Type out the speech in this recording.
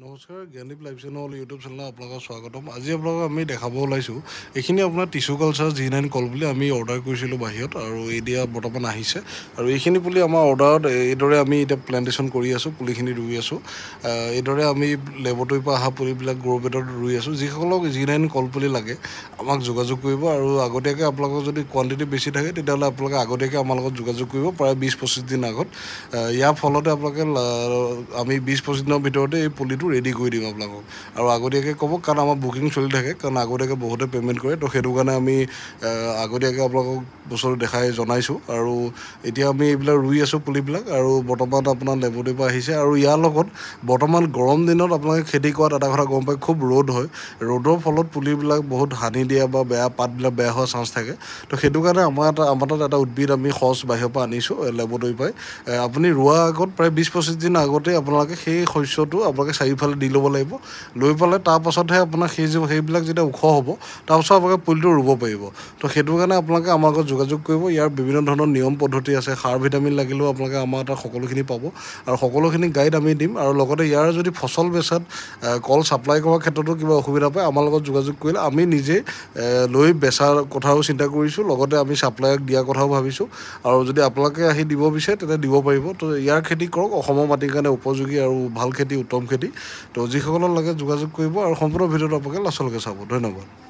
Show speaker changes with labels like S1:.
S1: নমস্কাৰ Gyandeep live channel YouTube চেনেলত আপোনালোকক স্বাগতম। আজি আপোনালোকক আমি দেখাব ওলাইছোঁ এইখিনি আপোনাৰ টিছু কালচাৰ G9 কল বুলি আমি অৰ্ডাৰ কৰিছিলোঁ বাহিৰত আৰু এতিয়া বৰ্তমান আহিছে আৰু এইখিনি পুলি আমাৰ অৰ্ডাৰত এইদৰে আমি এতিয়া প্লেণ্টেশ্যন কৰি আছোঁ, পুলিখিনি ৰুই আছোঁ। এইদৰে আমি লেবৰেটৰীৰ পৰা অহা পুলিবিলাক গ্ৰ' বেডত ৰুই আছোঁ। যিসকলক G9 কল পুলি লাগে আমাক যোগাযোগ কৰিব আৰু আগতীয়াকৈ আপোনালোকৰ যদি কোৱাণ্টিটি বেছি থাকে তেতিয়াহ'লে আপোনালোকে আগতীয়াকৈ আমাৰ লগত যোগাযোগ কৰিব প্ৰায় 20-25 দিন আগত। ইয়াৰ ফলতে আপোনালোকে আমি 20-25 দিনৰ ভিতৰতে এই পুলিটো ৰেডি কৰি দিম আপোনালোকক আৰু আগতীয়াকৈ ক'ব, কাৰণ আমাৰ বুকিং চলি থাকে, কাৰণ আগতীয়াকৈ বহুতে পে'মেণ্ট কৰে। তো সেইটো কাৰণে আমি আগতীয়াকৈ আপোনালোকক বস্তুটো দেখাই জনাইছোঁ আৰু এতিয়া আমি এইবিলাক ৰুই আছোঁ পুলিবিলাক আৰু বৰ্তমান আপোনাৰ লেবৰেটৰীৰ পৰা আহিছে। আৰু ইয়াৰ লগত বৰ্তমান গৰম দিনত আপোনালোকে খেতি কৰাত এটা কথা গম পায়, খুব ৰ'দ হয়। ৰ'দৰ ফলত পুলিবিলাক বহুত হানি দিয়া বা বেয়া পাতবিলাক বেয়া হোৱাৰ চান্স থাকে। তো সেইটো কাৰণে আমাৰ তাত এটা উদ্ভিদ আমি সঁচ বাহিৰৰ পৰা আনিছোঁ লেবৰেটৰীৰ পৰাই। আপুনি ৰোৱাৰ আগত প্ৰায় 20-25 দিন আগতে আপোনালোকে সেই শস্যটো আপোনালোকে চাৰিওফালে দি ল'ব লাগিব। লৈ পেলাই তাৰপাছতহে আপোনাৰ সেইবিলাক যেতিয়া ওখ হ'ব তাৰপাছত আপোনালোকে পুলিটো ৰুব পাৰিব। তো সেইটো কাৰণে আপোনালোকে আমাৰ লগত যোগাযোগ কৰিব। ইয়াৰ বিভিন্ন ধৰণৰ নিয়ম পদ্ধতি আছে, সাৰ ভিটামিন লাগিলেও আপোনালোকে আমাৰ তাত সকলোখিনি পাব আৰু সকলোখিনি গাইড আমি দিম। আৰু লগতে ইয়াৰ যদি ফচল বেচাত কল ছাপ্লাই কৰাৰ ক্ষেত্ৰতো কিবা অসুবিধা পায় আমাৰ লগত যোগাযোগ কৰিলে আমি নিজে লৈ বেচাৰ কথাও চিন্তা কৰিছোঁ, লগতে আমি ছাপ্লাইক দিয়াৰ কথাও ভাবিছোঁ। আৰু যদি আপোনালোকে আহি দিব বিচাৰে তেতিয়া দিব পাৰিব। তো ইয়াৰ খেতি কৰক, অসমৰ মাটিৰ কাৰণে উপযোগী আৰু ভাল খেতি, উত্তম খেতি। তো যিসকলৰ লাগে যোগাযোগ কৰিব আৰু সম্পূৰ্ণ ভিডিঅ'টো আপোনালোকে লাষ্টলৈকে চাব। ধন্যবাদ।